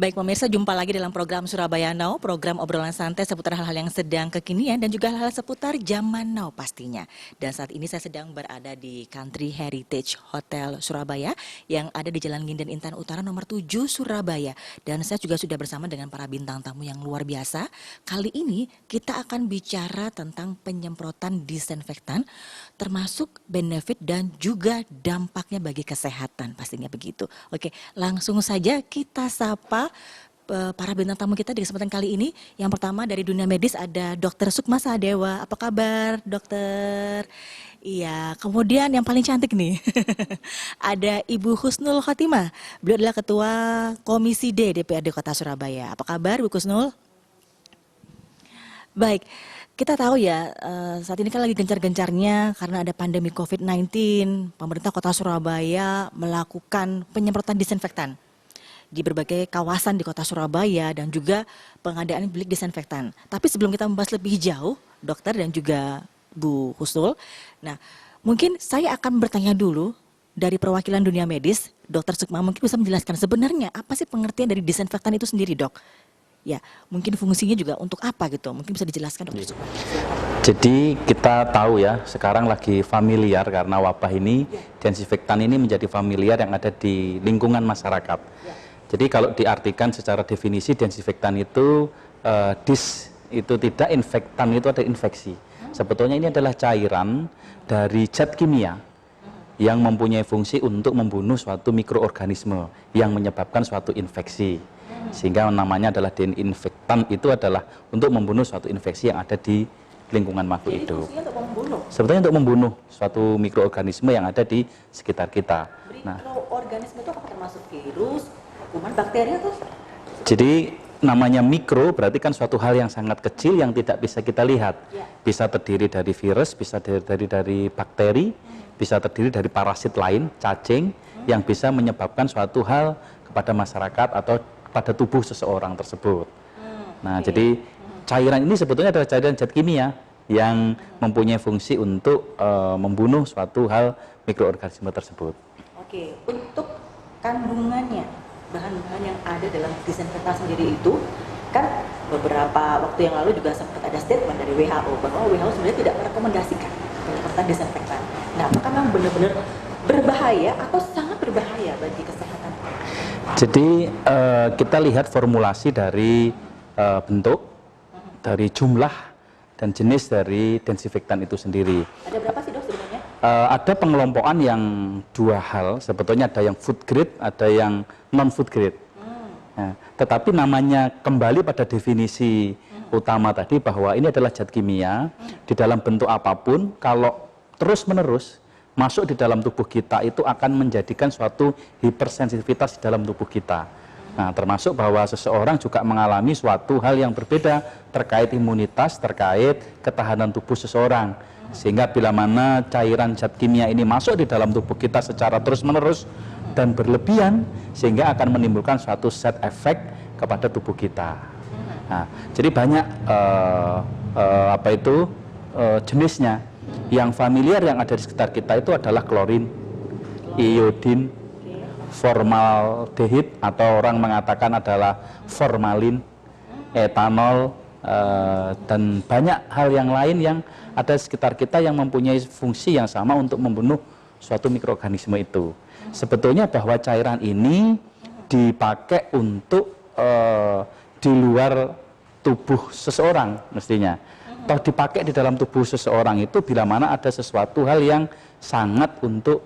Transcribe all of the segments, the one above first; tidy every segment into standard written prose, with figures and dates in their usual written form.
Baik pemirsa, jumpa lagi dalam program Surabaya Now, program obrolan santai seputar hal-hal yang sedang kekinian dan juga hal-hal seputar zaman now pastinya. Dan saat ini saya sedang berada di Country Heritage Hotel Surabaya yang ada di Jalan Nginden Intan Utara nomor 7 Surabaya. Dan saya juga sudah bersama dengan para bintang tamu yang luar biasa. Kali ini kita akan bicara tentang penyemprotan disinfektan, termasuk benefit dan juga dampaknya bagi kesehatan, pastinya begitu. Oke, langsung saja kita sapa para bintang tamu kita di kesempatan kali ini. Yang pertama dari dunia medis ada Dr. Sukma Sahadewa. Apa kabar, dokter? Iya, kemudian yang paling cantik nih ada Ibu Husnul Khotimah. Beliau adalah Ketua Komisi D DPRD Kota Surabaya. Apa kabar, Bu Husnul? Baik, kita tahu ya saat ini kan lagi gencar-gencarnya karena ada pandemi COVID-19. Pemerintah Kota Surabaya melakukan penyemprotan disinfektan di berbagai kawasan di Kota Surabaya dan juga pengadaan bilik disinfektan. Tapi sebelum kita membahas lebih jauh, dokter dan juga Bu Husnul, nah mungkin saya akan bertanya dulu dari perwakilan dunia medis, Dokter Sukma mungkin bisa menjelaskan sebenarnya apa sih pengertian dari disinfektan itu sendiri, Dok? Ya, mungkin fungsinya juga untuk apa gitu? Mungkin bisa dijelaskan, Dokter Sukma. Jadi kita tahu ya, sekarang lagi familiar karena wabah ini, disinfektan ini menjadi familiar yang ada di lingkungan masyarakat. Jadi kalau diartikan secara definisi disinfektan itu itu tidak, infektan itu ada infeksi. Sebetulnya ini adalah cairan dari zat kimia yang mempunyai fungsi untuk membunuh suatu mikroorganisme yang menyebabkan suatu infeksi. Sehingga namanya adalah disinfektan, itu adalah untuk membunuh suatu infeksi yang ada di lingkungan makhluk hidup. Sebetulnya untuk membunuh suatu mikroorganisme yang ada di sekitar kita. Nah, mikroorganisme itu apa, termasuk virus, kuman, bakteri atau? Jadi namanya mikro berarti kan suatu hal yang sangat kecil yang tidak bisa kita lihat. Bisa terdiri dari virus, bisa terdiri dari bakteri, bisa terdiri dari parasit lain, cacing, yang bisa menyebabkan suatu hal kepada masyarakat atau pada tubuh seseorang tersebut. Nah, jadi cairan ini sebetulnya adalah cairan zat kimia yang mempunyai fungsi untuk membunuh suatu hal mikroorganisme tersebut. Oke, untuk kandungannya, bahan-bahan yang ada dalam disinfektan sendiri itu, kan beberapa waktu yang lalu juga sempat ada statement dari WHO bahwa WHO sebenarnya tidak merekomendasikan penyemprotan disinfektan. Nah, apakah memang benar-benar berbahaya atau sangat berbahaya bagi kesehatan? Jadi kita lihat formulasi dari bentuk, dari jumlah dan jenis dari disinfektan itu sendiri. Ada berapa sih, Dok, sebenarnya? Ada pengelompokan yang dua hal, sebetulnya ada yang food grade, ada yang non food grade. Nah, tetapi namanya kembali pada definisi utama tadi bahwa ini adalah zat kimia di dalam bentuk apapun, kalau terus-menerus masuk di dalam tubuh kita itu akan menjadikan suatu hipersensitivitas di dalam tubuh kita. Nah, termasuk bahwa seseorang juga mengalami suatu hal yang berbeda terkait imunitas, terkait ketahanan tubuh seseorang. Sehingga bila mana cairan zat kimia ini masuk di dalam tubuh kita secara terus-menerus dan berlebihan, sehingga akan menimbulkan suatu side effect kepada tubuh kita. Nah, jadi banyak jenisnya. Yang familiar yang ada di sekitar kita itu adalah klorin, iodin, formaldehid atau orang mengatakan adalah formalin, etanol, dan banyak hal yang lain yang ada di sekitar kita yang mempunyai fungsi yang sama untuk membunuh suatu mikroorganisme itu. Sebetulnya bahwa cairan ini dipakai untuk di luar tubuh seseorang mestinya. Toh dipakai di dalam tubuh seseorang itu bila mana ada sesuatu hal yang sangat untuk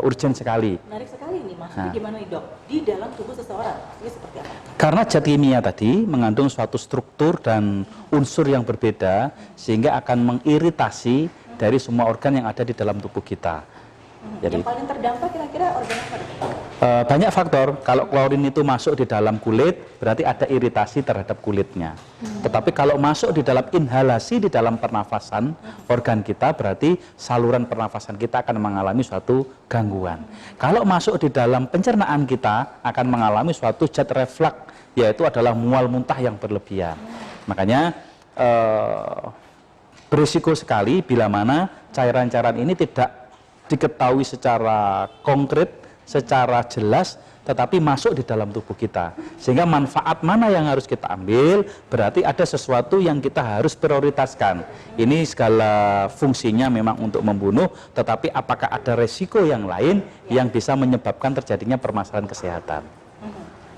urgent sekali. Menarik sekali nih, maksudnya gimana nih, Dok? Di dalam tubuh seseorang, ini seperti apa? Karena zat kimia tadi mengandung suatu struktur dan unsur yang berbeda sehingga akan mengiritasi dari semua organ yang ada di dalam tubuh kita. Jadi, yang paling terdampak kira-kira organ apa? Banyak faktor. Kalau klorin itu masuk di dalam kulit, berarti ada iritasi terhadap kulitnya. Tetapi kalau masuk di dalam inhalasi di dalam pernafasan organ kita, berarti saluran pernafasan kita akan mengalami suatu gangguan. Kalau masuk di dalam pencernaan kita, akan mengalami suatu jet reflux, yaitu adalah mual muntah yang berlebihan. Makanya berisiko sekali bila mana cairan-cairan ini tidak diketahui secara konkret, secara jelas, tetapi masuk di dalam tubuh kita. Sehingga manfaat mana yang harus kita ambil, berarti ada sesuatu yang kita harus prioritaskan. Ini segala fungsinya memang untuk membunuh, tetapi apakah ada resiko yang lain yang bisa menyebabkan terjadinya permasalahan kesehatan.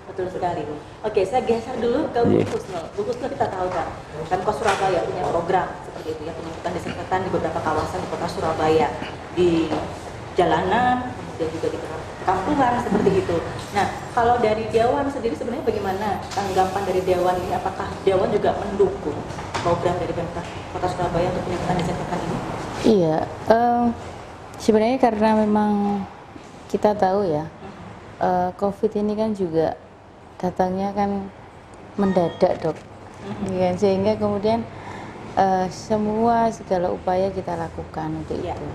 Betul sekali. Oke, saya geser dulu ke Bu Husnul. Bu Husnul kita tahu kan, Pemkot Surabaya punya program seperti itu ya, penyemprotan disinfektan di beberapa kawasan di kota Surabaya, di jalanan, kemudian juga di perkampungan seperti itu. Nah, kalau dari Dewan sendiri sebenarnya bagaimana tanggapan dari Dewan ini? Apakah Dewan juga mendukung program dari Pemkot Kota Surabaya untuk penyemprotan disinfektan ini? Iya, sebenarnya karena memang kita tahu ya, COVID ini kan juga datangnya kan mendadak, Dok. Ya, sehingga kemudian segala upaya kita lakukan untuk itu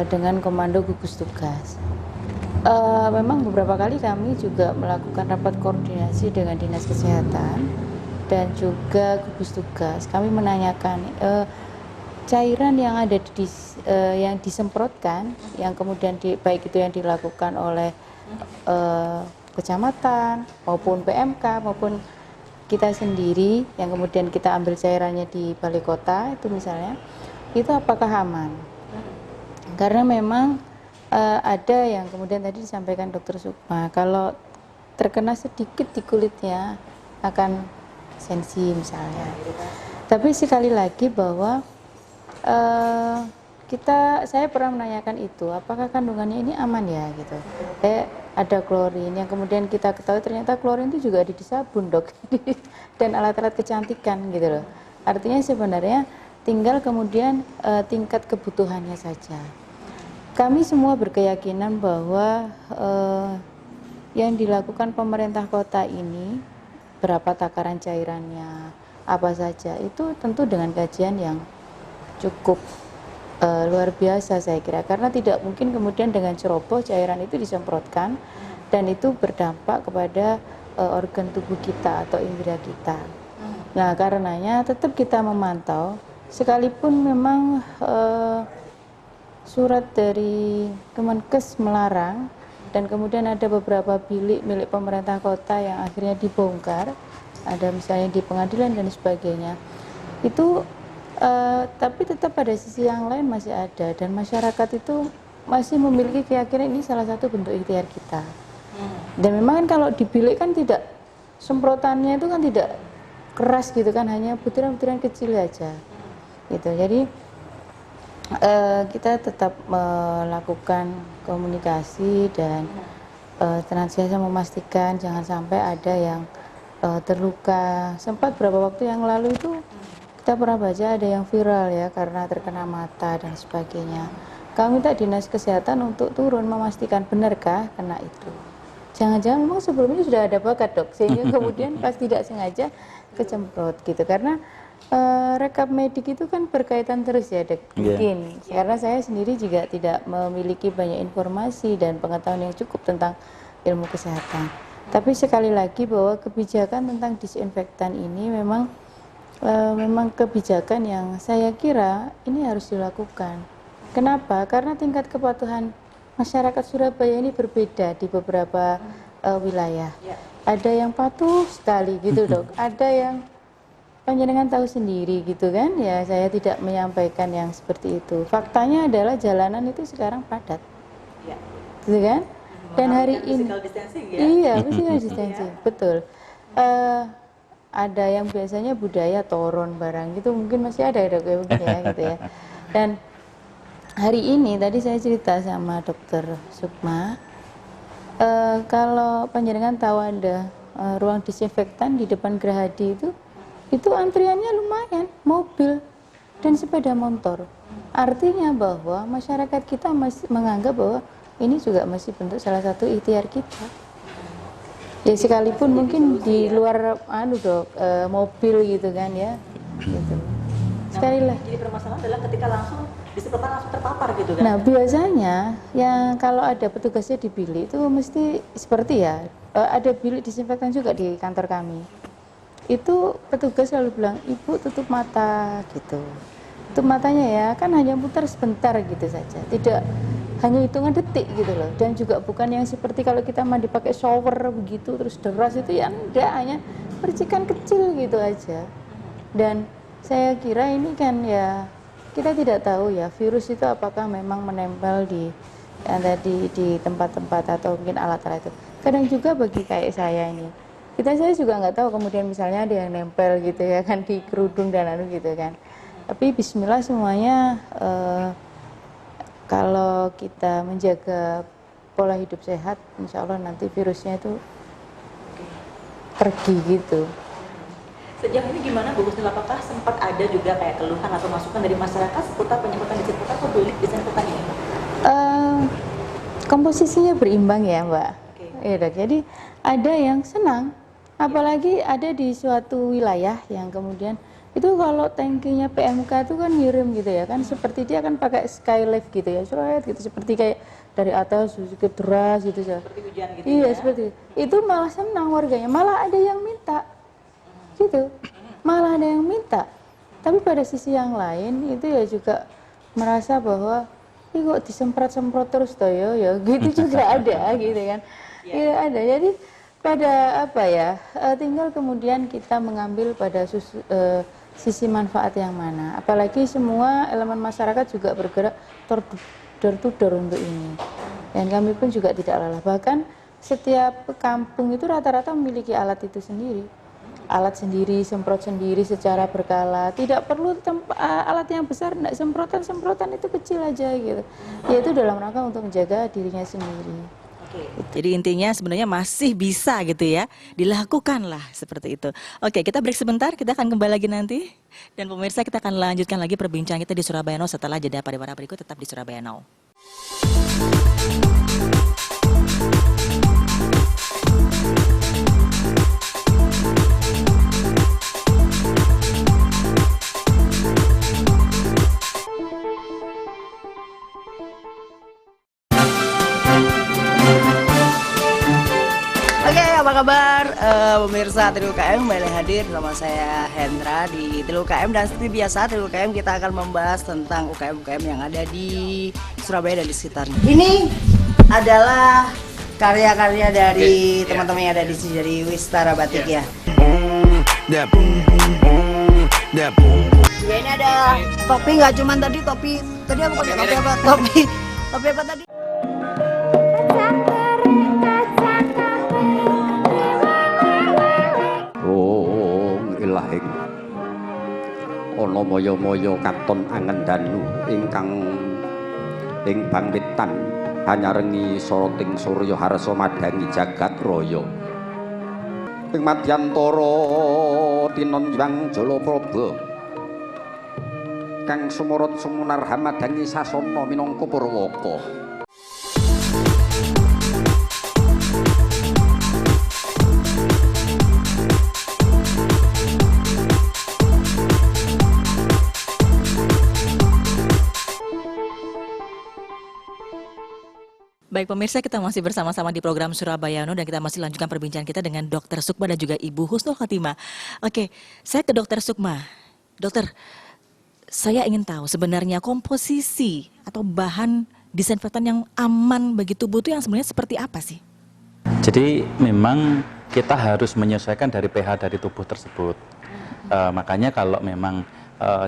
dengan komando gugus tugas. Memang beberapa kali kami juga melakukan rapat koordinasi dengan Dinas Kesehatan dan juga gugus tugas. Kami menanyakan cairan yang ada yang disemprotkan, yang kemudian baik itu yang dilakukan oleh kecamatan maupun PMK maupun kita sendiri yang kemudian kita ambil cairannya di balai kota itu misalnya, itu apakah aman? Karena memang ada yang kemudian tadi disampaikan Dokter Sukma, kalau terkena sedikit di kulitnya akan sensi misalnya. Tapi sekali lagi bahwa saya pernah menanyakan itu, apakah kandungannya ini aman ya gitu. Ada klorin yang kemudian kita ketahui ternyata klorin itu juga ada di sabun, Dok, dan alat-alat kecantikan gitu loh. Artinya sebenarnya tinggal kemudian tingkat kebutuhannya saja. Kami semua berkeyakinan bahwa yang dilakukan pemerintah kota ini, berapa takaran cairannya, apa saja, itu tentu dengan kajian yang cukup luar biasa saya kira, karena tidak mungkin kemudian dengan ceroboh cairan itu disemprotkan dan itu berdampak kepada organ tubuh kita atau indera kita. Nah, karenanya tetap kita memantau, sekalipun memang surat dari Kemenkes melarang dan kemudian ada beberapa bilik milik pemerintah kota yang akhirnya dibongkar, ada misalnya di pengadilan dan sebagainya, itu tapi tetap pada sisi yang lain masih ada, dan masyarakat itu masih memiliki keyakinan ini salah satu bentuk ikhtiar kita. Dan memang kan kalau di bilik kan tidak, semprotannya itu kan tidak keras gitu kan, hanya butiran-butiran kecil aja gitu. Jadi kita tetap melakukan komunikasi dan senantiasa memastikan jangan sampai ada yang terluka. Sempat beberapa waktu yang lalu itu kita pernah baca ada yang viral ya karena terkena mata dan sebagainya. Kami minta Dinas Kesehatan untuk turun memastikan benarkah kena itu. Jangan-jangan memang sebelumnya sudah ada bakat, Dok, sehingga kemudian pas tidak sengaja kecemplot gitu. Karena rekap medik itu kan berkaitan terus ya, Dok. Mungkin karena saya sendiri juga tidak memiliki banyak informasi dan pengetahuan yang cukup tentang ilmu kesehatan. Tapi sekali lagi bahwa kebijakan tentang disinfektan ini memang kebijakan yang saya kira ini harus dilakukan. Kenapa? Karena tingkat kepatuhan masyarakat Surabaya ini berbeda di beberapa wilayah. Ada yang patuh sekali gitu, Dok. Ada yang panjenengan tahu sendiri gitu kan. Ya, saya tidak menyampaikan yang seperti itu. Faktanya adalah jalanan itu sekarang padat. Gitu kan? Dan hari ini iya, physical distancing, betul. Ada yang biasanya budaya toron barang gitu mungkin masih ada ya, Dok, mungkin ya gitu ya. Dan hari ini tadi saya cerita sama Dokter Sukma, kalau panjenengan tahu ada ruang disinfektan di depan Gerahadi itu antriannya lumayan, mobil dan sepeda motor. Artinya bahwa masyarakat kita masih menganggap bahwa ini juga masih bentuk salah satu ikhtiar kita. Ya sekalipun mungkin di luar Dok, mobil gitu kan ya. Gitu. Sekali lagi. Jadi permasalahan adalah ketika langsung disemprotkan langsung terpapar gitu kan. Nah, biasanya yang kalau ada petugasnya di bilik itu mesti seperti ya, ada bilik disinfektan juga di kantor kami. Itu petugas selalu bilang, "Ibu tutup mata," gitu. Tutup matanya ya, kan hanya putar sebentar gitu saja. hanya hitungan detik gitu loh, dan juga bukan yang seperti kalau kita mandi pakai shower begitu terus deras itu ya enggak, hanya percikan kecil gitu aja. Dan saya kira ini kan ya kita tidak tahu ya virus itu apakah memang menempel di tempat-tempat atau mungkin alat-alat itu. Kadang juga bagi kayak saya ini, saya juga nggak tahu, kemudian misalnya ada yang nempel gitu ya kan di kerudung dan lalu gitu kan. Tapi Bismillah semuanya, kalau kita menjaga pola hidup sehat, insya Allah nanti virusnya itu pergi gitu. Sejauh ini gimana Bu Husnul, apakah sempat ada juga kayak keluhan atau masukan dari masyarakat seputar penyemprotan disinfektan atau bilik disinfektan ini? Komposisinya berimbang ya Mbak. Ya, Dok. Jadi ada yang senang, apalagi ada di suatu wilayah yang kemudian itu kalau tangkinya PMK itu kan ngirim gitu ya kan, seperti dia kan pakai skylift gitu ya, seret gitu, seperti kayak dari atas ke deras gitu ya. Seperti hujan gitu Iya ya? seperti itu malah senang warganya, malah ada yang minta gitu, malah ada yang minta. Tapi pada sisi yang lain itu ya juga merasa bahwa ini kok disemprot-semprot terus toh ya gitu juga ada gitu kan. Iya ada. Jadi pada apa ya, tinggal kemudian kita mengambil pada sisi manfaat yang mana. Apalagi semua elemen masyarakat juga bergerak door to door untuk ini. Dan kami pun juga tidak lelah. Bahkan setiap kampung itu rata-rata memiliki alat itu sendiri. Alat sendiri, semprot sendiri secara berkala. Tidak perlu alat yang besar, enggak, semprotan itu kecil aja gitu. Yaitu dalam rangka untuk menjaga dirinya sendiri. Oke. Jadi intinya sebenarnya masih bisa gitu ya, dilakukan lah seperti itu. Oke, kita break sebentar, kita akan kembali lagi nanti. Dan pemirsa, kita akan lanjutkan lagi perbincangan kita di Surabaya Now setelah jeda pariwara berikut. Tetap di Surabaya Now. Apa kabar pemirsa Trilu KM, kembali hadir sama saya Hendra di Trilu KM. Dan seperti biasa Trilu KM kita akan membahas tentang UKM-UKM yang ada di Surabaya dan di sekitarnya. Ini adalah karya-karya dari teman-teman yang ada di sini, dari Wistara Batik ya. Ya ini ada topi, nggak cuma tadi topi, tadi aku pakai topi apa? Topi apa tadi? Ana maya-maya katon angen danu ingkang ing bangwitan hanyarengi soroting surya harsa madangi jagat raya ing madyantara tinonjang Jalapraba kang sumurut sumunar hamadangi sasana minangka Purwaka. Baik pemirsa, kita masih bersama-sama di program Surabaya Now dan kita masih lanjutkan perbincangan kita dengan Dr. Sukma dan juga Ibu Husnul Khotimah. Oke, saya ke Dr. Sukma. Dokter, saya ingin tahu sebenarnya komposisi atau bahan disinfektan yang aman bagi tubuh itu yang sebenarnya seperti apa sih? Jadi memang kita harus menyesuaikan dari pH dari tubuh tersebut. Makanya kalau memang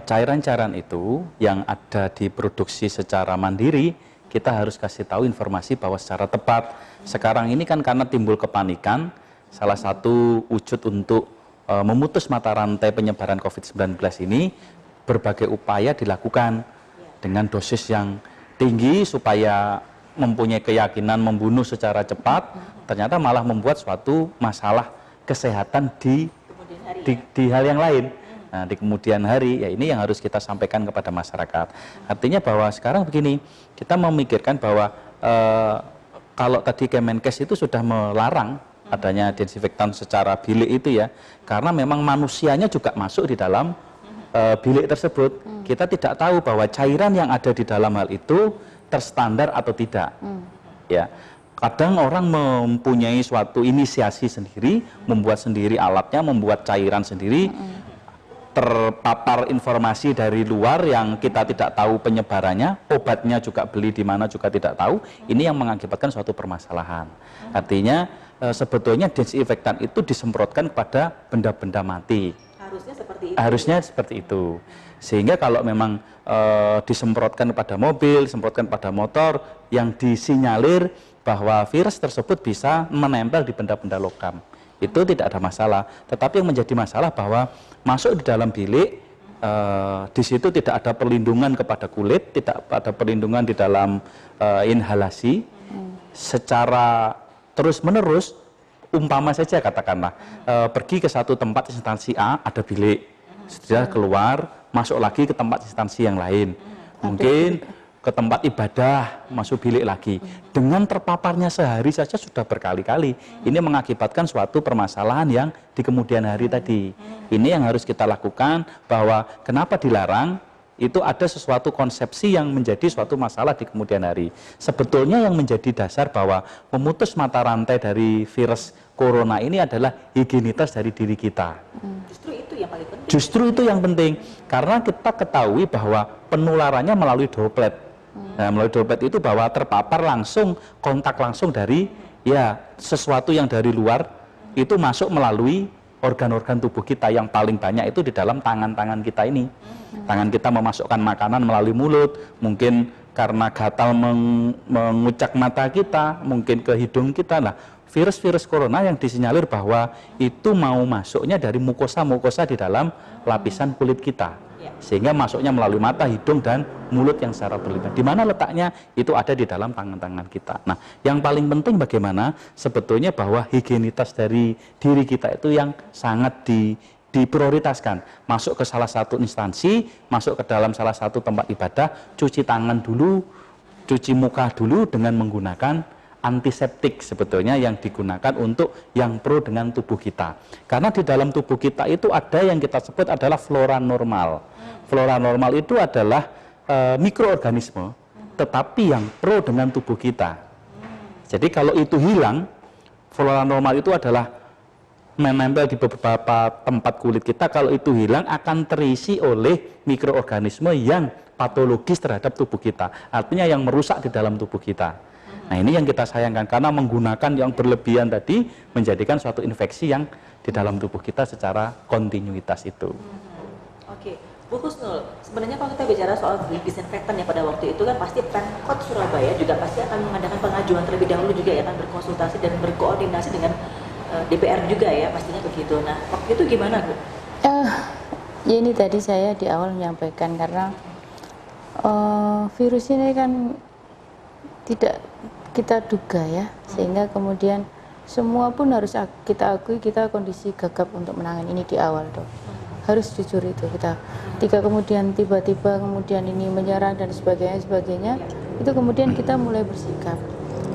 cairan-cairan itu yang ada diproduksi secara mandiri, kita harus kasih tahu informasi bahwa secara tepat. Sekarang ini kan karena timbul kepanikan, salah satu wujud untuk memutus mata rantai penyebaran COVID-19 ini, berbagai upaya dilakukan dengan dosis yang tinggi supaya mempunyai keyakinan membunuh secara cepat, ternyata malah membuat suatu masalah kesehatan di hal yang lain. Nah, di kemudian hari, ya ini yang harus kita sampaikan kepada masyarakat. Artinya bahwa sekarang begini, kita memikirkan bahwa kalau tadi Kemenkes itu sudah melarang adanya disinfektan secara bilik itu ya, karena memang manusianya juga masuk di dalam bilik tersebut. Kita tidak tahu bahwa cairan yang ada di dalam hal itu terstandar atau tidak. Ya, kadang orang mempunyai suatu inisiasi sendiri, membuat sendiri alatnya, membuat cairan sendiri. terpapar informasi dari luar yang kita tidak tahu penyebarannya, obatnya juga beli di mana juga tidak tahu, ini yang mengakibatkan suatu permasalahan. Artinya sebetulnya desinfektan itu disemprotkan kepada benda-benda mati. Harusnya seperti itu. Harusnya seperti itu. Sehingga kalau memang disemprotkan pada mobil, disemprotkan pada motor, yang disinyalir bahwa virus tersebut bisa menempel di benda-benda logam, itu tidak ada masalah. Tetapi yang menjadi masalah bahwa masuk di dalam bilik, di situ tidak ada perlindungan kepada kulit, tidak ada perlindungan di dalam inhalasi, secara terus-menerus. Umpama saja katakanlah pergi ke satu tempat instansi A, ada bilik, sudah keluar, masuk lagi ke tempat instansi yang lain, mungkin ke tempat ibadah, masuk bilik lagi. Dengan terpaparnya sehari saja sudah berkali-kali. Ini mengakibatkan suatu permasalahan yang di kemudian hari tadi. Ini yang harus kita lakukan, bahwa kenapa dilarang, itu ada sesuatu konsepsi yang menjadi suatu masalah di kemudian hari. Sebetulnya yang menjadi dasar bahwa memutus mata rantai dari virus corona ini adalah higienitas dari diri kita. Justru itu yang paling penting. Justru itu yang penting, karena kita ketahui bahwa penularannya melalui droplet. Nah, melalui droplet itu bahwa terpapar langsung, kontak langsung dari sesuatu yang dari luar itu masuk melalui organ-organ tubuh kita, yang paling banyak itu di dalam tangan-tangan kita ini. Tangan kita memasukkan makanan melalui mulut, mungkin karena gatal mengucak mata kita, mungkin ke hidung kita. Nah, virus-virus corona yang disinyalir bahwa itu mau masuknya dari mukosa-mukosa di dalam lapisan kulit kita, sehingga masuknya melalui mata, hidung, dan mulut yang secara berlimpah. Di mana letaknya? Itu ada di dalam tangan-tangan kita. Nah, yang paling penting bagaimana sebetulnya bahwa higienitas dari diri kita itu yang sangat diprioritaskan. Masuk ke salah satu instansi, masuk ke dalam salah satu tempat ibadah, cuci tangan dulu, cuci muka dulu dengan menggunakan antiseptik sebetulnya yang digunakan untuk yang pro dengan tubuh kita. Karena di dalam tubuh kita itu ada yang kita sebut adalah flora normal. Flora normal itu adalah mikroorganisme, tetapi yang pro dengan tubuh kita. Jadi kalau itu hilang, flora normal itu adalah menempel di beberapa tempat kulit kita. Kalau itu hilang, akan terisi oleh mikroorganisme yang patologis terhadap tubuh kita. Artinya yang merusak di dalam tubuh kita. Nah, ini yang kita sayangkan, karena menggunakan yang berlebihan tadi menjadikan suatu infeksi yang di dalam tubuh kita secara kontinuitas itu. Oke, Bu Husnul, sebenarnya kalau kita bicara soal disinfektan ya, pada waktu itu kan pasti Pemkot Surabaya juga pasti akan mengadakan pengajuan terlebih dahulu juga ya, akan berkonsultasi dan berkoordinasi dengan DPR juga ya, pastinya begitu. Nah, waktu itu gimana, Bu? Ya ini tadi saya di awal menyampaikan, karena virus ini kan tidak kita duga ya, sehingga kemudian semua pun harus kita akui, kita kondisi gagap untuk menangani ini di awal, Dok. Harus jujur itu kita. Ketika kemudian tiba-tiba kemudian ini menyerang dan sebagainya, itu kemudian kita mulai bersikap.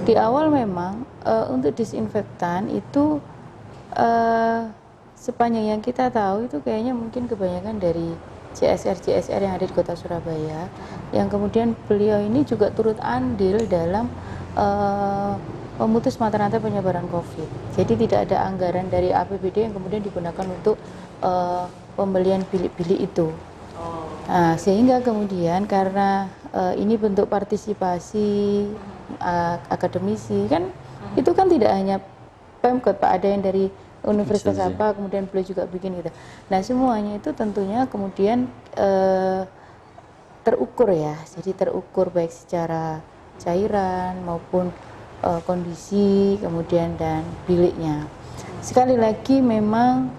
Di awal memang untuk disinfektan itu sepanjang yang kita tahu itu kayaknya mungkin kebanyakan dari CSR yang ada di Kota Surabaya, yang kemudian beliau ini juga turut andil dalam memutus mata rantai penyebaran COVID. Jadi tidak ada anggaran dari APBD yang kemudian digunakan untuk pembelian bilik-bilik itu. Nah, sehingga kemudian karena ini bentuk partisipasi akademisi kan, itu kan tidak hanya Pemkot, Pak, ada yang dari universitas apa, kemudian beliau juga bikin gitu. Nah, semuanya itu tentunya kemudian terukur ya, jadi terukur baik secara cairan maupun kondisi kemudian dan biliknya. Sekali lagi memang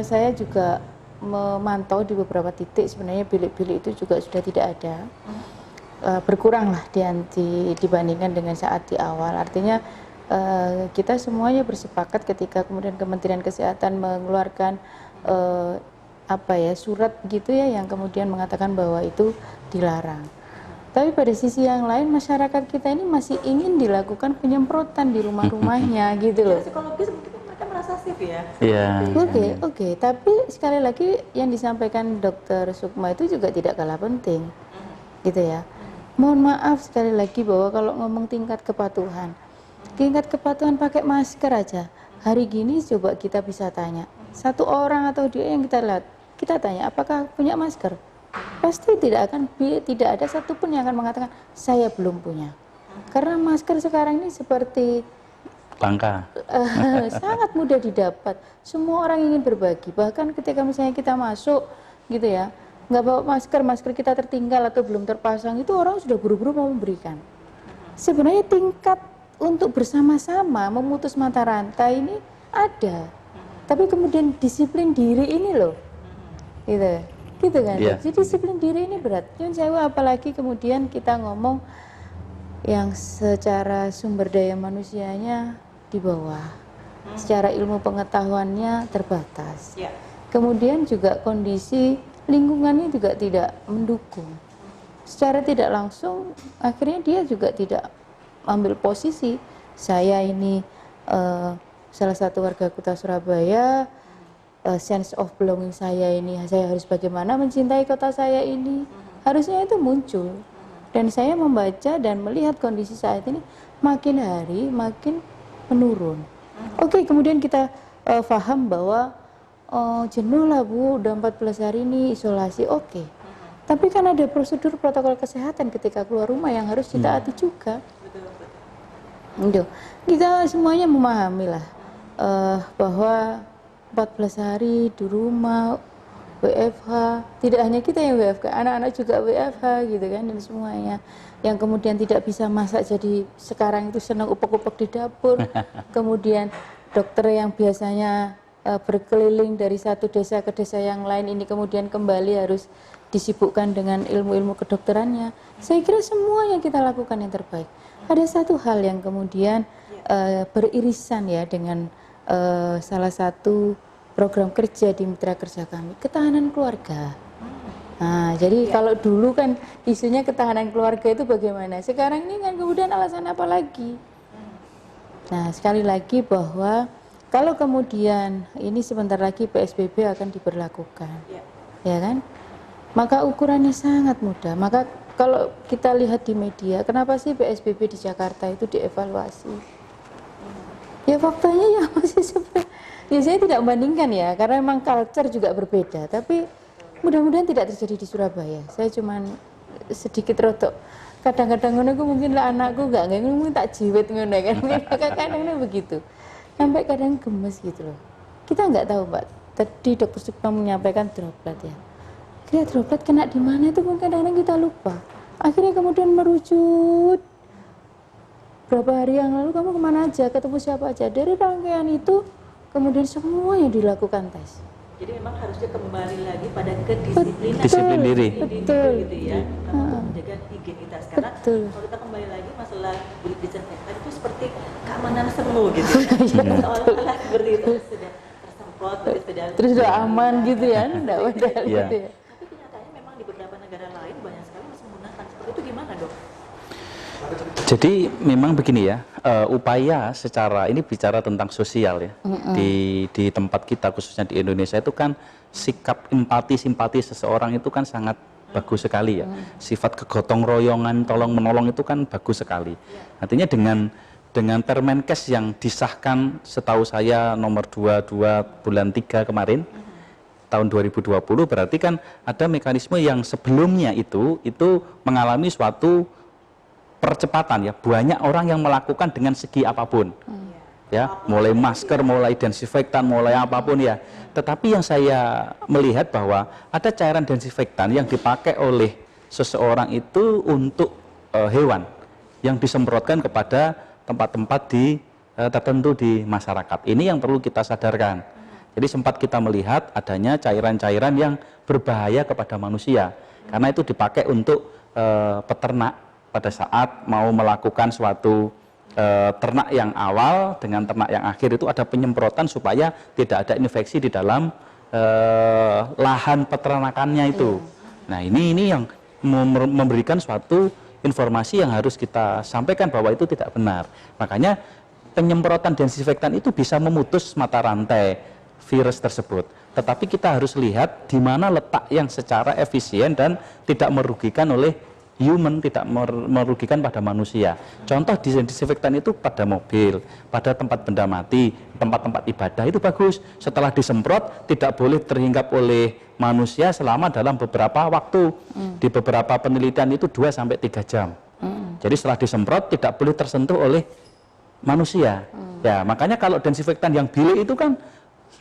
saya juga memantau di beberapa titik sebenarnya bilik-bilik itu juga sudah tidak ada, berkurang lah dibandingkan dengan saat di awal. Artinya kita semuanya bersepakat ketika kemudian Kementerian Kesehatan mengeluarkan surat begitu ya, yang kemudian mengatakan bahwa itu dilarang. Tapi pada sisi yang lain, masyarakat kita ini masih ingin dilakukan penyemprotan di rumah-rumahnya gitu loh. Psikologis mungkin mereka merasa safe ya. Iya. Oke. Tapi sekali lagi yang disampaikan Dr. Sukma itu juga tidak kalah penting, gitu ya. Mohon maaf sekali lagi bahwa kalau ngomong tingkat kepatuhan pakai masker aja. Hari gini coba kita bisa tanya, satu orang atau dia yang kita lihat, kita tanya, apakah punya masker? Pasti tidak ada satupun yang akan mengatakan saya belum punya. Karena masker sekarang ini seperti Langka. sangat mudah didapat. Semua orang ingin berbagi. Bahkan ketika misalnya kita masuk gitu ya, nggak bawa masker, masker kita tertinggal atau belum terpasang, itu orang sudah buru-buru mau memberikan. Sebenarnya tingkat untuk bersama-sama memutus mata rantai ini ada. Tapi kemudian disiplin diri ini loh, gitu kan. Yeah. Jadi disiplin diri ini berat. Nyun sewu, apalagi kemudian kita ngomong yang secara sumber daya manusianya di bawah, secara ilmu pengetahuannya terbatas. Kemudian juga kondisi lingkungannya juga tidak mendukung. Secara tidak langsung akhirnya dia juga tidak ambil posisi. Saya ini salah satu warga kota Surabaya, sense of belonging saya ini, saya harus bagaimana mencintai kota saya ini, harusnya itu muncul. Dan saya membaca dan melihat kondisi saat ini makin hari makin menurun. Oke, kemudian kita paham bahwa jenuh lah Bu, udah 14 hari ini isolasi, oke. Tapi kan ada prosedur protokol kesehatan ketika keluar rumah yang harus ditaati juga. Kita semuanya memahami lah bahwa 14 hari di rumah, WFH, tidak hanya kita yang WFH, anak-anak juga WFH gitu kan, dan semuanya. Yang kemudian tidak bisa masak, jadi sekarang itu senang upek-upek di dapur. Kemudian dokter yang biasanya berkeliling dari satu desa ke desa yang lain ini kemudian kembali harus disibukkan dengan ilmu-ilmu kedokterannya. Saya kira semua yang kita lakukan yang terbaik. Ada satu hal yang kemudian beririsan ya dengan salah satu program kerja di mitra kerja kami, ketahanan keluarga. Nah, jadi kalau dulu kan isunya ketahanan keluarga itu bagaimana, sekarang ini kan kemudian alasan apa lagi? Nah, sekali lagi bahwa kalau kemudian ini sebentar lagi PSBB akan diberlakukan, ya kan? Maka ukurannya sangat mudah. Maka kalau kita lihat di media, kenapa sih PSBB di Jakarta itu dievaluasi? Ya faktanya ya masih seperti, ya saya tidak membandingkan ya, karena memang culture juga berbeda. Tapi mudah-mudahan tidak terjadi di Surabaya. Saya cuman sedikit rotok. Kadang-kadang ngono mungkin lah anakku nggak mungkin tak jiwet ngono kan, kadang-kadang begitu. Sampai kadang gemes gitu loh. Kita nggak tahu Mbak. Tadi Dokter Sukma menyampaikan droplet ya. Kira droplet kena di mana itu mungkin kadang-kadang kita lupa. Akhirnya kemudian merucut. Berapa hari yang lalu kamu kemana aja, ketemu siapa aja. Dari rangkaian itu kemudian semuanya dilakukan tes. Jadi memang harusnya kembali lagi pada kedisiplinan. Disiplin diri. Betul. Gitu ya. Untuk menjaga higienitas. Karena kalau kita kembali lagi masalah bilik disinfektan itu seperti keamanan semu gitu. Seolah-olah seperti itu sudah tersemprot, terus sudah aman gitu ya, enggak padahal gitu ya. Tapi kenyataannya memang di beberapa negara lain banyak sekali masih menggunakan seperti itu. Gimana Dok? Jadi memang begini ya, upaya secara ini bicara tentang sosial ya, di tempat kita khususnya di Indonesia itu kan sikap empati simpati seseorang itu kan sangat bagus sekali ya. Sifat kegotong royongan tolong menolong itu kan bagus sekali. Artinya dengan Permenkes yang disahkan setahu saya nomor 22 bulan 3 kemarin tahun 2020, berarti kan ada mekanisme yang sebelumnya itu mengalami suatu percepatan ya, banyak orang yang melakukan dengan segi apapun ya, mulai masker, mulai desinfektan, mulai apapun ya. Tetapi yang saya melihat bahwa ada cairan desinfektan yang dipakai oleh seseorang itu untuk hewan yang disemprotkan kepada tempat-tempat tertentu di masyarakat. Ini yang perlu kita sadarkan. Jadi sempat kita melihat adanya cairan-cairan yang berbahaya kepada manusia karena itu dipakai untuk peternak pada saat mau melakukan suatu ternak yang awal dengan ternak yang akhir itu ada penyemprotan supaya tidak ada infeksi di dalam lahan peternakannya itu. Nah ini yang memberikan suatu informasi yang harus kita sampaikan bahwa itu tidak benar. Makanya penyemprotan desinfektan itu bisa memutus mata rantai virus tersebut. Tetapi kita harus lihat di mana letak yang secara efisien dan tidak merugikan oleh human, tidak merugikan pada manusia. Contoh disinfektan itu pada mobil, pada tempat benda mati, tempat-tempat ibadah itu bagus. Setelah disemprot tidak boleh terhinggap oleh manusia selama dalam beberapa waktu. Di beberapa penelitian itu 2 sampai 3 jam. Jadi setelah disemprot tidak boleh tersentuh oleh manusia. Ya, makanya kalau desinfektan yang bilik itu kan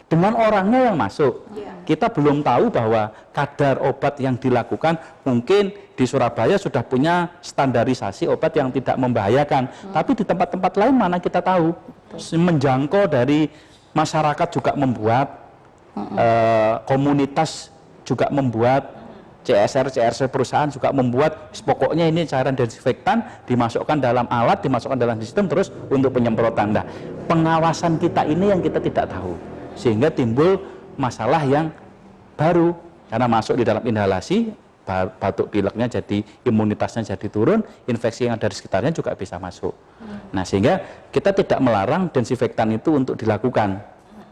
dengan orangnya yang masuk. Kita belum tahu bahwa kadar obat yang dilakukan, mungkin di Surabaya sudah punya standarisasi obat yang tidak membahayakan. Tapi di tempat-tempat lain mana kita tahu. Menjangkau dari masyarakat juga membuat, komunitas juga membuat, CSR perusahaan juga membuat, pokoknya ini cairan desinfektan dimasukkan dalam alat, dimasukkan dalam sistem terus untuk penyemprotan. Nah, pengawasan kita ini yang kita tidak tahu, sehingga timbul masalah yang baru karena masuk di dalam inhalasi, batuk pileknya jadi, imunitasnya jadi turun, infeksi yang ada di sekitarnya juga bisa masuk. Nah, sehingga kita tidak melarang desinfektan itu untuk dilakukan,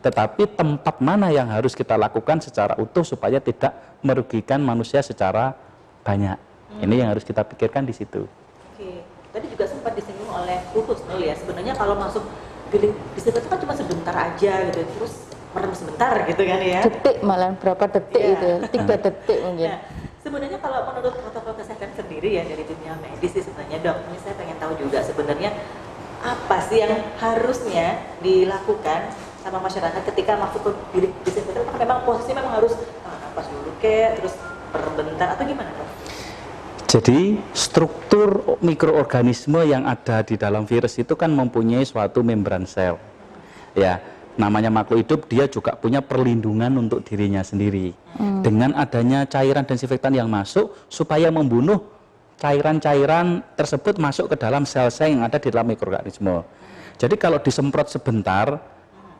tetapi tempat mana yang harus kita lakukan secara utuh supaya tidak merugikan manusia secara banyak. Ini yang harus kita pikirkan di situ. Oke, tadi juga sempat disinggung oleh Utus Nul ya, sebenarnya kalau masuk bilik disinfektan kan cuma sebentar aja gitu, terus merem sebentar gitu kan ya. Detik malah berapa detik itu ya, 3 detik mungkin. Nah, sebenarnya kalau menurut protokol kesehatan sendiri ya dari dunia medis sih sebenarnya dok, ini saya pengen tahu juga sebenarnya apa sih yang harusnya dilakukan sama masyarakat ketika masuk ke bilik disinfektan? Apakah memang posisi memang harus napas dulu terus merem bentar atau gimana dok? Jadi struktur mikroorganisme yang ada di dalam virus itu kan mempunyai suatu membran sel. Ya, namanya makhluk hidup, dia juga punya perlindungan untuk dirinya sendiri. Dengan adanya cairan desinfektan yang masuk supaya membunuh cairan-cairan tersebut masuk ke dalam sel-sel yang ada di dalam mikroorganisme. Jadi kalau disemprot sebentar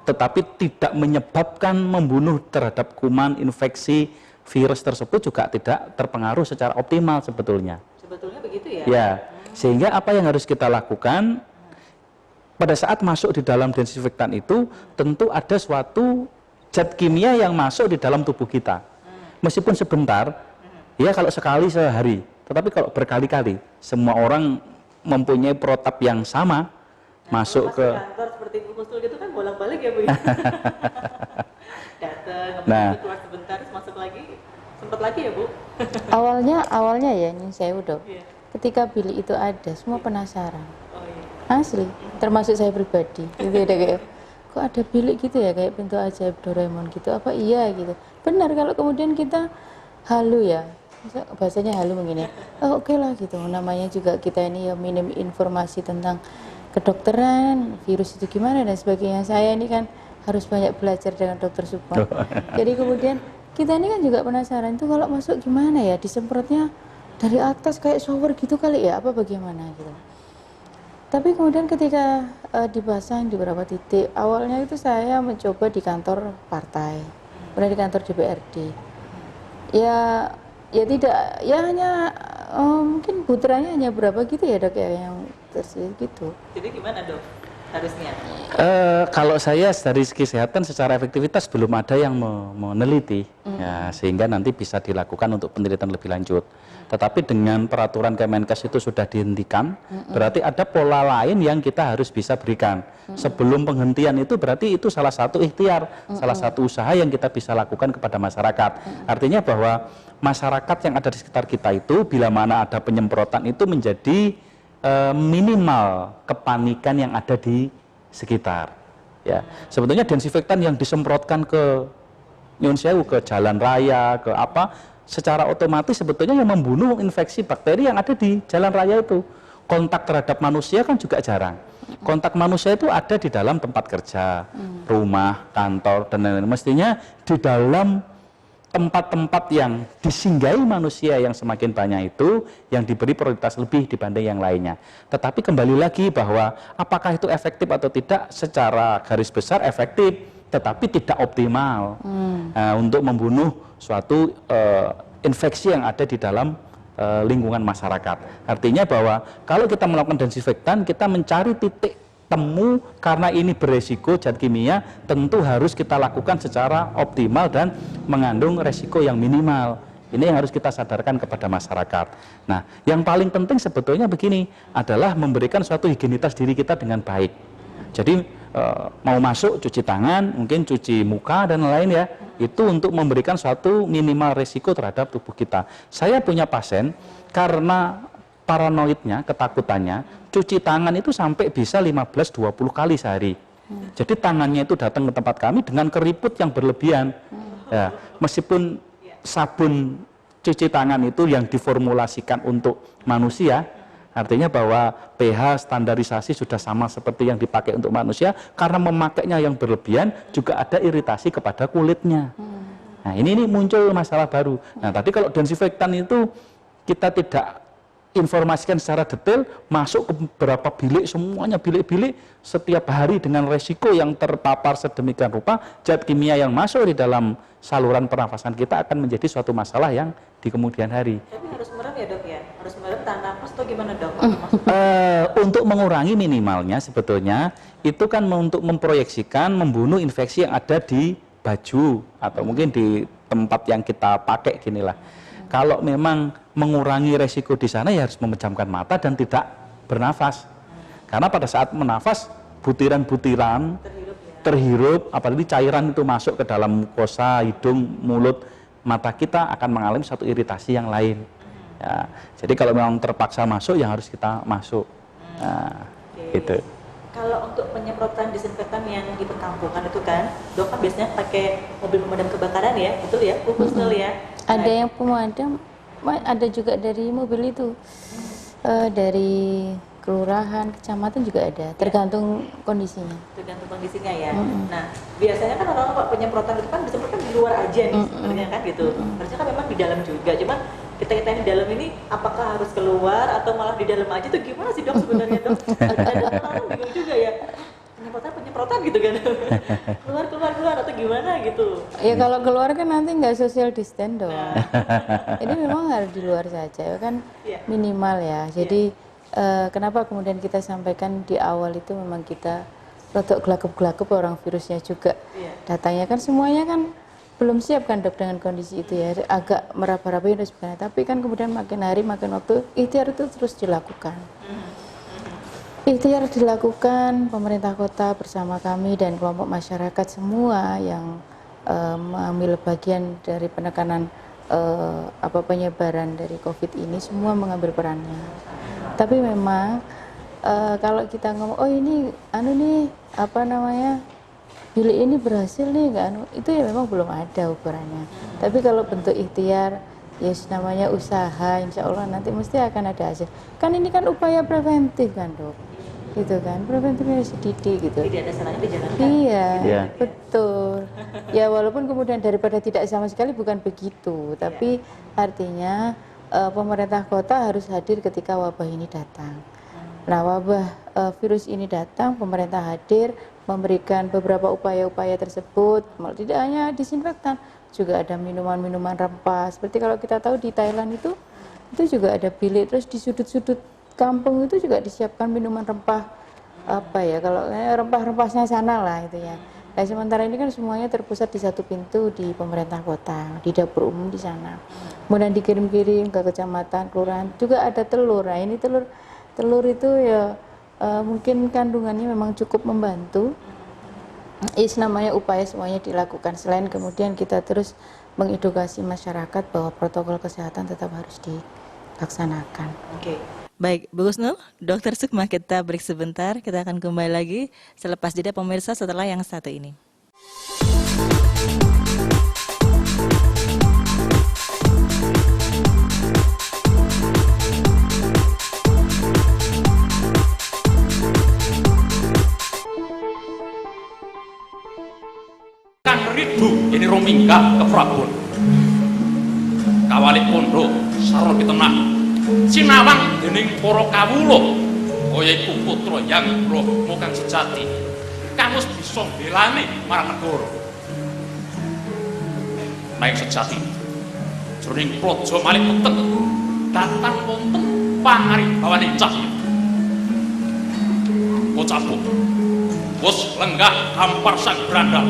tetapi tidak menyebabkan membunuh terhadap kuman, infeksi, virus tersebut juga tidak terpengaruh secara optimal sebetulnya. Sebetulnya begitu ya? Ya, sehingga apa yang harus kita lakukan pada saat masuk di dalam desinfektan itu tentu ada suatu zat kimia yang masuk di dalam tubuh kita. Meskipun sebentar, ya kalau sekali sehari, tetapi kalau berkali-kali, semua orang mempunyai protap yang sama, masuk ke kantor seperti Bu Kustul gitu kan bolak-balik ya Bu. Datang, keluar sebentar, terus masuk lagi, sempat lagi ya Bu. Awalnya ya ini saya udah. Ketika bilik itu ada, semua penasaran. Asli, termasuk saya pribadi. Gitu ya kayak, kok ada bilik gitu ya kayak pintu ajaib Doraemon gitu. Apa iya gitu. Benar kalau kemudian kita halu ya. Bahasanya halu begini. Oh, oke lah gitu. Namanya juga kita ini ya minim informasi tentang kedokteran, virus itu gimana dan sebagainya. Saya ini kan harus banyak belajar dengan dokter Supon. Jadi kemudian kita ini kan juga penasaran itu kalau masuk gimana ya, disemprotnya dari atas kayak shower gitu kali ya, apa bagaimana gitu. Tapi kemudian ketika dipasang di beberapa titik, awalnya itu saya mencoba di kantor partai, kemudian di kantor DPRD. Ya tidak, ya hanya mungkin putranya hanya berapa gitu ya dok ya yang tersebut gitu. Jadi gimana dok harusnya? Kalau saya dari segi kesehatan secara efektivitas belum ada yang meneliti, ya, sehingga nanti bisa dilakukan untuk penelitian lebih lanjut. Tetapi dengan peraturan Kemenkes itu sudah dihentikan, berarti ada pola lain yang kita harus bisa berikan. Sebelum penghentian itu berarti itu salah satu ikhtiar, salah satu usaha yang kita bisa lakukan kepada masyarakat. Artinya bahwa masyarakat yang ada di sekitar kita itu bila mana ada penyemprotan itu menjadi minimal kepanikan yang ada di sekitar. Ya, sebetulnya desinfektan yang disemprotkan ke nyun sewu, ke jalan raya, ke apa, secara otomatis sebetulnya yang membunuh infeksi bakteri yang ada di jalan raya itu. Kontak terhadap manusia kan juga jarang. Kontak manusia itu ada di dalam tempat kerja, rumah, kantor, dan lain-lain. Mestinya di dalam tempat-tempat yang disinggahi manusia yang semakin banyak itu yang diberi prioritas lebih dibanding yang lainnya. Tetapi kembali lagi bahwa apakah itu efektif atau tidak, secara garis besar efektif, tetapi tidak optimal untuk membunuh suatu infeksi yang ada di dalam lingkungan masyarakat. Artinya bahwa kalau kita melakukan desinfektan, kita mencari titik temu karena ini beresiko zat kimia, tentu harus kita lakukan secara optimal dan mengandung resiko yang minimal. Ini yang harus kita sadarkan kepada masyarakat. Nah, yang paling penting sebetulnya begini, adalah memberikan suatu higienitas diri kita dengan baik. Jadi mau masuk cuci tangan, mungkin cuci muka dan lain ya, itu untuk memberikan suatu minimal resiko terhadap tubuh kita. Saya punya pasien karena paranoidnya, ketakutannya, cuci tangan itu sampai bisa 15-20 kali sehari. Jadi tangannya itu datang ke tempat kami dengan keriput yang berlebihan. Ya, meskipun sabun cuci tangan itu yang diformulasikan untuk manusia, artinya bahwa pH standarisasi sudah sama seperti yang dipakai untuk manusia, karena memakainya yang berlebihan juga ada iritasi kepada kulitnya. Nah ini muncul masalah baru. Nah tadi kalau desinfektan itu kita tidak informasikan secara detail, masuk ke beberapa bilik, semuanya bilik-bilik setiap hari dengan resiko yang terpapar sedemikian rupa, zat kimia yang masuk di dalam saluran pernafasan kita akan menjadi suatu masalah yang di kemudian hari. Tapi harus merem ya dok ya? Harus merem tahan nafas atau gimana dok? Untuk mengurangi minimalnya sebetulnya itu kan untuk memproyeksikan membunuh infeksi yang ada di baju atau mungkin di tempat yang kita pakai ginilah. Kalau memang mengurangi resiko di sana ya harus memejamkan mata dan tidak bernafas. Karena pada saat menafas butiran-butiran terhirup, apalagi cairan itu masuk ke dalam mukosa, hidung, mulut, mata kita akan mengalami satu iritasi yang lain. Ya, jadi kalau memang terpaksa masuk, yang harus kita masuk. Nah, gitu. Kalau untuk penyemprotan disinfektan yang di perkampungan itu kan, dok kan biasanya pakai mobil pemadam kebakaran ya, betul ya, Kusnul ya? Ada yang pemadam, ada juga dari mobil itu, dari kelurahan, kecamatan juga ada, tergantung kondisinya. Tergantung kondisinya ya. Nah, biasanya kan orang-orang Pak penyemprotan itu kan disemprotkan di luar aja nih, sebenarnya kan gitu. Harusnya kan memang di dalam juga, cuman kita yang di dalam ini apakah harus keluar atau malah di dalam aja tuh gimana sih dok sebenarnya dok? Ada orang bingung juga ya. Penyemprotan gitu kan. keluar atau gimana gitu. Ya kalau keluar kan nanti nggak social distance dong. Ini memang harus di luar saja kan minimal ya. Jadi kenapa kemudian kita sampaikan di awal itu memang kita rotok gelagap-gelagap orang virusnya juga. Datanya kan semuanya kan belum siap kan dok dengan kondisi itu ya, agak meraba-rabain dan sebagainya. Tapi kan kemudian makin hari makin waktu ikhtiar itu terus dilakukan. Ikhtiar dilakukan pemerintah kota bersama kami dan kelompok masyarakat semua yang mengambil bagian dari penekanan penyebaran dari COVID ini, semua mengambil perannya. Tapi memang kalau kita ngomong oh ini bilik ini berhasil nih itu ya memang belum ada ukurannya. Tapi kalau bentuk ikhtiar ya namanya usaha, insya Allah nanti mesti akan ada hasil. Kan ini kan upaya preventif kan dok, gitu kan, preventifnya sedikit gitu. Tidak ada salahnya dijalankan. Iya, betul. Ya walaupun kemudian daripada tidak sama sekali bukan begitu, tapi artinya pemerintah kota harus hadir ketika wabah ini datang. Nah wabah virus ini datang, pemerintah hadir memberikan beberapa upaya-upaya tersebut, tidak hanya disinfektan, juga ada minuman-minuman rempah. Seperti kalau kita tahu di Thailand itu juga ada bilik, terus di sudut-sudut kampung itu juga disiapkan minuman rempah, kalau rempah-rempahnya sana lah itu ya. Nah sementara ini kan semuanya terpusat di satu pintu di pemerintah kota, di dapur umum di sana. Kemudian dikirim-kirim ke kecamatan, kelurahan, juga ada telur. Nah ini telur itu ya mungkin kandungannya memang cukup membantu. Namanya upaya semuanya dilakukan. Selain kemudian kita terus mengedukasi masyarakat bahwa protokol kesehatan tetap harus dilaksanakan. Oke. Baik, Bu Kusnul, Dokter Sukma, kita break sebentar. Kita akan kembali lagi selepas jeda pemirsa setelah yang satu ini. Ridu ini romingkah ke Prabon kawalik pondok sarana pitenah sinawang dening para kawula kaya iku putra yang Brahma kang sejati kang wis bisa mbelani marang negara naik sejati jroning praja malih peteng datang wonten pangaribawane cahya bocah wis lenggah hampar sang brandal.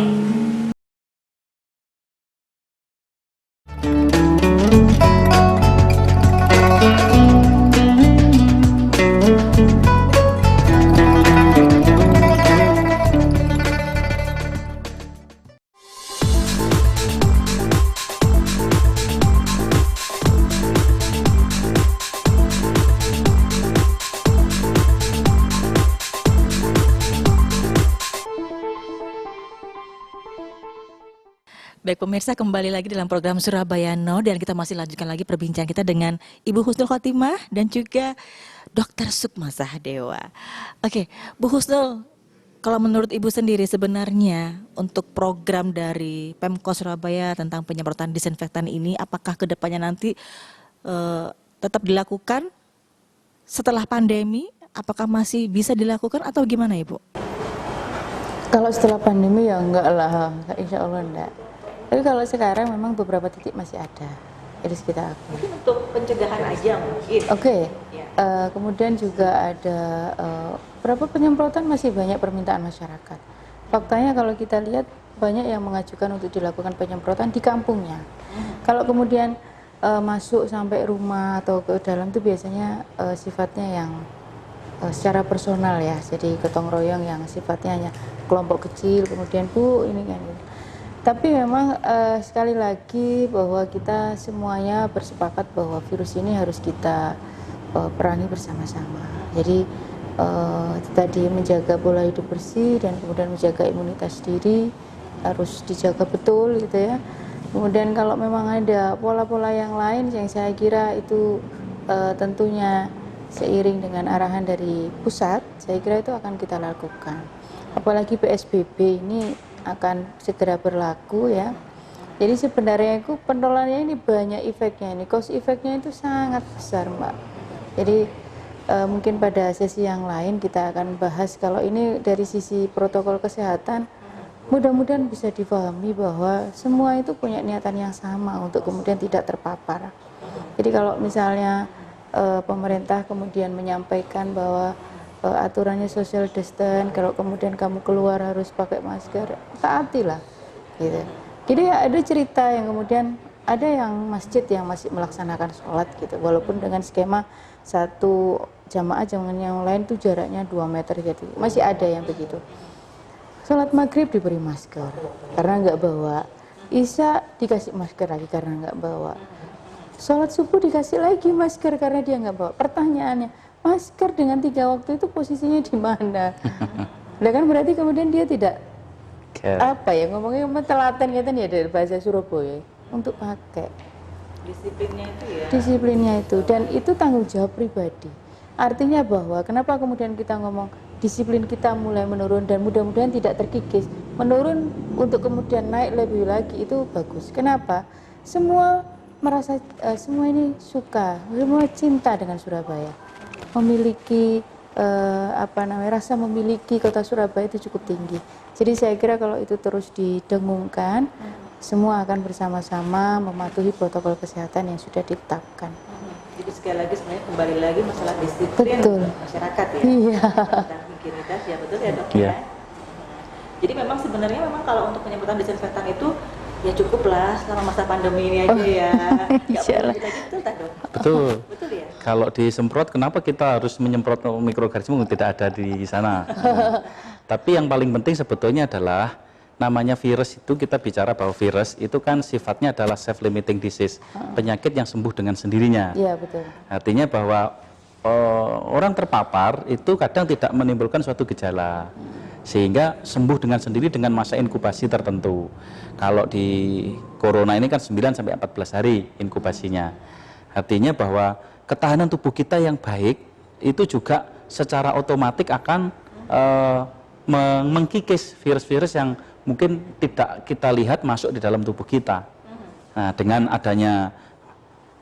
Baik pemirsa, kembali lagi dalam program Surabaya Now dan kita masih lanjutkan lagi perbincangan kita dengan Ibu Husnul Khotimah dan juga Dr. Sukma Sahadewa. Oke, Bu Husnul, kalau menurut Ibu sendiri sebenarnya untuk program dari Pemkot Surabaya tentang penyemprotan disinfektan ini apakah kedepannya nanti tetap dilakukan setelah pandemi? Apakah masih bisa dilakukan atau gimana Ibu? Kalau setelah pandemi ya enggak lah, insya Allah enggak. Tapi kalau sekarang memang beberapa titik masih ada, itu kita akui. Mungkin untuk pencegahan aja mungkin. Oke. Ya. Kemudian juga ada berapa penyemprotan masih banyak permintaan masyarakat. Faktanya kalau kita lihat banyak yang mengajukan untuk dilakukan penyemprotan di kampungnya. Kalau kemudian masuk sampai rumah atau ke dalam itu biasanya sifatnya yang secara personal ya, jadi gotong royong yang sifatnya hanya kelompok kecil, kemudian Bu ini kan. Tapi memang sekali lagi bahwa kita semuanya bersepakat bahwa virus ini harus kita perangi bersama-sama. Jadi tadi menjaga pola hidup bersih dan kemudian menjaga imunitas diri harus dijaga betul gitu ya. Kemudian kalau memang ada pola-pola yang lain yang saya kira itu tentunya seiring dengan arahan dari pusat, saya kira itu akan kita lakukan. Apalagi PSBB ini akan segera berlaku ya. Jadi sebenarnya itu penularannya ini banyak efeknya, ini cause efeknya itu sangat besar Mbak. Jadi mungkin pada sesi yang lain kita akan bahas kalau ini dari sisi protokol kesehatan, mudah-mudahan bisa dipahami bahwa semua itu punya niatan yang sama untuk kemudian tidak terpapar. Jadi kalau misalnya pemerintah kemudian menyampaikan bahwa aturannya social distance, kalau kemudian kamu keluar harus pakai masker, taatilah gitu. Jadi ada cerita yang kemudian ada yang masjid yang masih melaksanakan sholat gitu, walaupun dengan skema satu jamaah dengan yang lain tuh jaraknya 2 meter, jadi masih ada yang begitu. Sholat maghrib diberi masker karena nggak bawa, isya dikasih masker lagi karena nggak bawa. Sholat subuh dikasih lagi masker karena dia nggak bawa. Pertanyaannya, masker dengan 3 waktu itu posisinya di mana? Nah kan berarti kemudian dia tidak apa ya ngomongnya telaten gitu ya dari bahasa Surabaya untuk pakai. Disiplinnya itu ya. Disiplinnya itu dan itu tanggung jawab pribadi. Artinya bahwa kenapa kemudian kita ngomong disiplin kita mulai menurun dan mudah-mudahan tidak terkikis. Menurun untuk kemudian naik lebih lagi itu bagus. Kenapa? Semua merasa semua ini suka, semua cinta dengan Surabaya, memiliki rasa memiliki kota Surabaya itu cukup tinggi. Jadi saya kira kalau itu terus didengungkan, semua akan bersama-sama mematuhi protokol kesehatan yang sudah ditetapkan. Jadi sekali lagi sebenarnya kembali lagi masalah disiplin masyarakat ya. Iya. Tentang higienitas ya betul ya Dok ya. Jadi memang sebenarnya kalau untuk penyemprotan disinfektan itu ya cukup lah selama masa pandemi ini aja ya. Nggak perlu lagi betul tak Dok? Betul. Betul ya. Kalau disemprot, kenapa kita harus menyemprot mikroorganisme tidak ada di sana? Tapi yang paling penting sebetulnya adalah namanya virus itu, kita bicara bahwa virus itu kan sifatnya adalah self-limiting disease, penyakit yang sembuh dengan sendirinya. Iya betul. Artinya bahwa orang terpapar itu kadang tidak menimbulkan suatu gejala, sehingga sembuh dengan sendiri dengan masa inkubasi tertentu. Kalau di corona ini kan 9 sampai 14 hari inkubasinya. Artinya bahwa ketahanan tubuh kita yang baik itu juga secara otomatis akan mengkikis virus-virus yang mungkin tidak kita lihat masuk di dalam tubuh kita. Nah, dengan adanya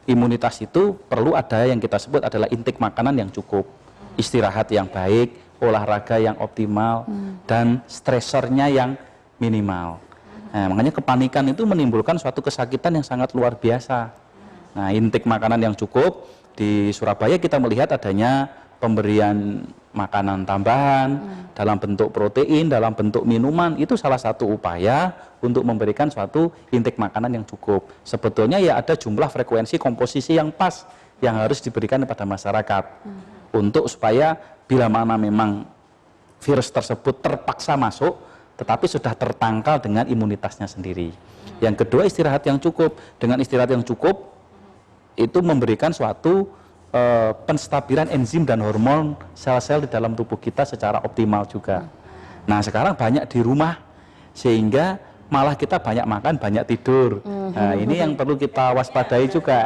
imunitas itu perlu ada yang kita sebut adalah intake makanan yang cukup, istirahat yang baik, olahraga yang optimal, dan stresornya yang minimal. Nah, makanya kepanikan itu menimbulkan suatu kesakitan yang sangat luar biasa. Nah, intake makanan yang cukup, di Surabaya kita melihat adanya pemberian makanan tambahan dalam bentuk protein, dalam bentuk minuman, itu salah satu upaya untuk memberikan suatu intake makanan yang cukup. Sebetulnya ya ada jumlah frekuensi komposisi yang pas yang harus diberikan kepada masyarakat untuk supaya bila mana memang virus tersebut terpaksa masuk, tetapi sudah tertangkal dengan imunitasnya sendiri. Yang kedua, istirahat yang cukup. Dengan istirahat yang cukup itu memberikan suatu penstabilan enzim dan hormon sel-sel di dalam tubuh kita secara optimal juga. Nah, sekarang banyak di rumah sehingga malah kita banyak makan, banyak tidur. Nah, ini yang perlu kita waspadai juga.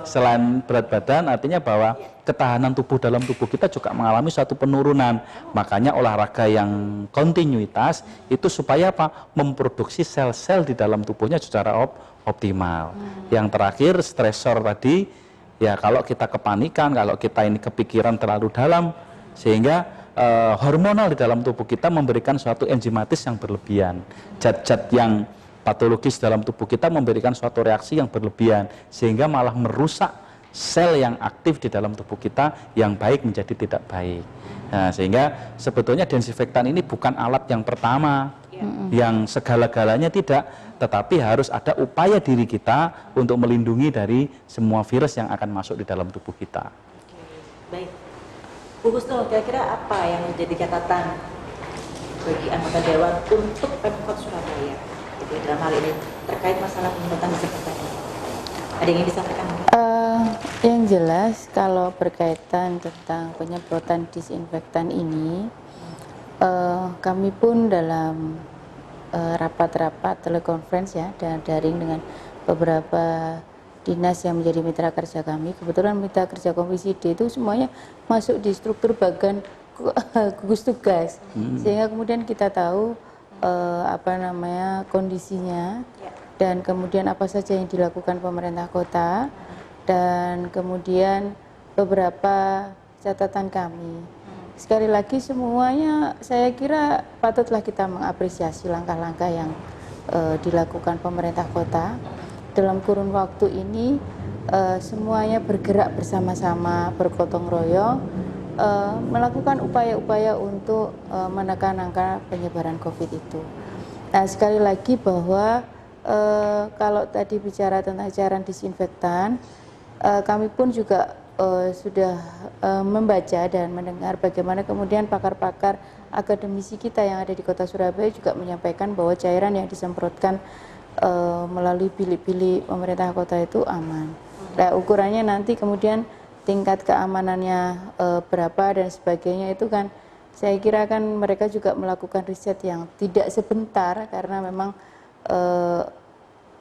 Selain berat badan, artinya bahwa ketahanan tubuh dalam tubuh kita juga mengalami suatu penurunan. Makanya olahraga yang kontinuitas itu supaya apa? Memproduksi sel-sel di dalam tubuhnya secara optimal. Yang terakhir, stresor tadi, ya kalau kita kepanikan, kalau kita ini kepikiran terlalu dalam, sehingga hormonal di dalam tubuh kita memberikan suatu enzimatis yang berlebihan. Zat-zat yang patologis dalam tubuh kita memberikan suatu reaksi yang berlebihan, sehingga malah merusak sel yang aktif di dalam tubuh kita yang baik menjadi tidak baik. Nah, sehingga sebetulnya desinfektan ini bukan alat yang pertama, yang segala-galanya tidak, tetapi harus ada upaya diri kita untuk melindungi dari semua virus yang akan masuk di dalam tubuh kita. Baik. Bu Husnul, kira-kira apa yang menjadi catatan bagi anggota Dewan untuk Pemkot Surabaya gitu, dalam hal ini terkait masalah penyemprotan disinfektan ini? Ada yang ingin disampaikan? Yang jelas kalau berkaitan tentang penyemprotan disinfektan ini, kami pun dalam rapat-rapat telekonferensi ya dan daring dengan beberapa dinas yang menjadi mitra kerja kami. Kebetulan mitra kerja Komisi D itu semuanya masuk di struktur bagian gugus tugas, sehingga kemudian kita tahu kondisinya dan kemudian apa saja yang dilakukan pemerintah kota, dan kemudian beberapa catatan kami. Sekali lagi semuanya saya kira patutlah kita mengapresiasi langkah-langkah yang dilakukan pemerintah kota. Dalam kurun waktu ini semuanya bergerak bersama-sama, bergotong royong, melakukan upaya-upaya untuk menekan angka penyebaran COVID itu. Nah, sekali lagi bahwa kalau tadi bicara tentang cairan disinfektan, kami pun juga sudah membaca dan mendengar bagaimana kemudian pakar-pakar akademisi kita yang ada di Kota Surabaya juga menyampaikan bahwa cairan yang disemprotkan melalui bilik-bilik pemerintah kota itu aman. Nah, ukurannya nanti kemudian tingkat keamanannya berapa dan sebagainya itu kan saya kira kan mereka juga melakukan riset yang tidak sebentar, karena memang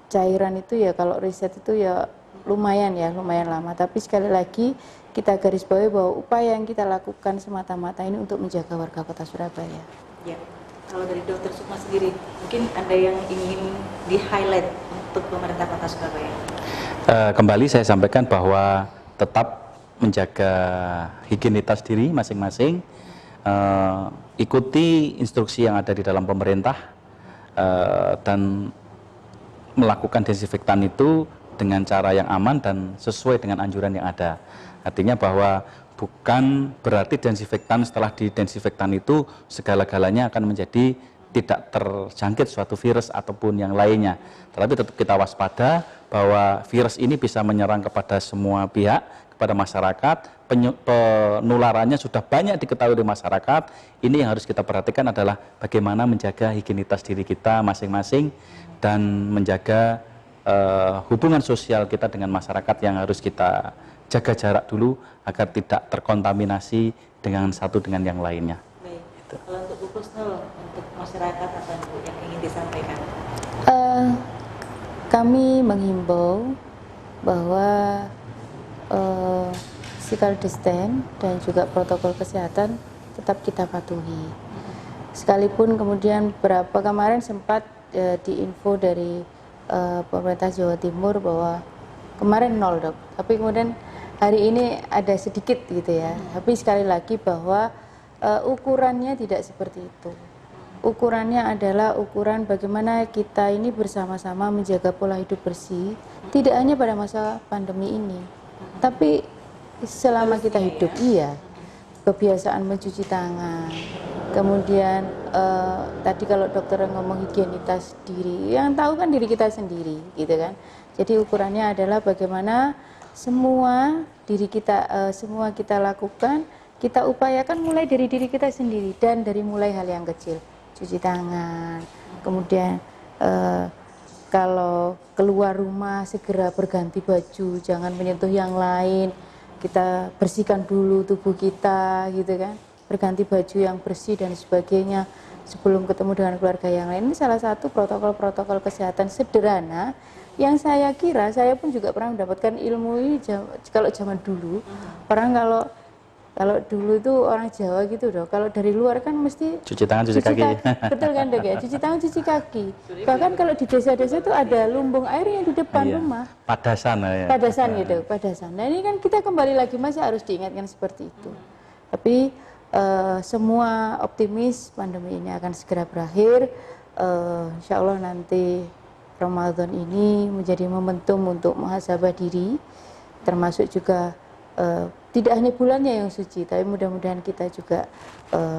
cairan itu ya kalau riset itu ya lumayan lama. Tapi sekali lagi kita garis bawahi bahwa upaya yang kita lakukan semata-mata ini untuk menjaga warga Kota Surabaya. Ya. Kalau dari Dr. Sukma sendiri, mungkin ada yang ingin di-highlight untuk pemerintah Kota Surabaya? Kembali saya sampaikan bahwa tetap menjaga higienitas diri masing-masing, ikuti instruksi yang ada di dalam pemerintah, dan melakukan desinfektan itu dengan cara yang aman dan sesuai dengan anjuran yang ada. Artinya bahwa bukan berarti desinfektan setelah didesinfektan itu segala-galanya akan menjadi tidak terjangkit suatu virus ataupun yang lainnya. Tetapi tetap kita waspada bahwa virus ini bisa menyerang kepada semua pihak, kepada masyarakat, penularannya sudah banyak diketahui di masyarakat. Ini yang harus kita perhatikan adalah bagaimana menjaga higienitas diri kita masing-masing dan menjaga hubungan sosial kita dengan masyarakat yang harus kita jaga jarak dulu agar tidak terkontaminasi dengan satu dengan yang lainnya. Baik. Gitu. Kalau untuk Bu Husnul, untuk masyarakat apa yang ingin disampaikan? Kami menghimbau bahwa physical distance dan juga protokol kesehatan tetap kita patuhi. Sekalipun kemudian berapa kemarin sempat diinfo dari pemerintah Jawa Timur bahwa kemarin 0 dok, tapi kemudian hari ini ada sedikit gitu ya. Tapi sekali lagi bahwa ukurannya tidak seperti itu. Ukurannya adalah ukuran bagaimana kita ini bersama-sama menjaga pola hidup bersih, tidak hanya pada masa pandemi ini, tapi selama kita hidup. Iya, kebiasaan mencuci tangan, kemudian tadi kalau dokter ngomong higienitas diri, yang tahu kan diri kita sendiri gitu kan. Jadi ukurannya adalah bagaimana semua diri kita, semua kita lakukan, kita upayakan mulai dari diri kita sendiri dan dari mulai hal yang kecil, cuci tangan, kemudian kalau keluar rumah segera berganti baju, jangan menyentuh yang lain, kita bersihkan dulu tubuh kita gitu kan, berganti baju yang bersih dan sebagainya. sebelum ketemu dengan keluarga yang lain. Ini salah satu protokol-protokol kesehatan sederhana yang saya kira saya pun juga pernah mendapatkan ilmu ini kalau zaman dulu. Orang kalau dulu itu orang Jawa gitu dong, kalau dari luar kan mesti Cuci tangan, cuci kaki. Betul kan dok ya, cuci tangan, cuci kaki. Bahkan kalau di desa-desa itu ada lumbung air yang di depan Iya. rumah. Padasan ya. Padasan gitu, padasan. Nah ini kan kita kembali lagi masih harus diingatkan seperti itu. Tapi semua optimis pandemi ini akan segera berakhir. Insya Allah nanti Ramadan ini menjadi momentum untuk muhasabah diri, termasuk juga tidak hanya bulannya yang suci, tapi mudah-mudahan kita juga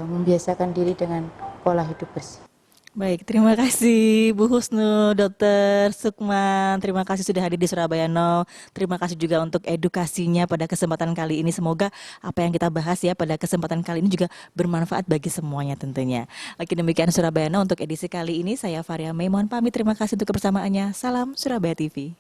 membiasakan diri dengan pola hidup bersih. Baik, terima kasih Bu Husnu, Dr. Sukman. Terima kasih sudah hadir di Surabaya Now. Terima kasih juga untuk edukasinya pada kesempatan kali ini. Semoga apa yang kita bahas ya pada kesempatan kali ini juga bermanfaat bagi semuanya tentunya. Oke, demikian Surabaya Now untuk edisi kali ini. Saya Faria May, mohon pamit. Terima kasih untuk kebersamaannya. Salam Surabaya TV.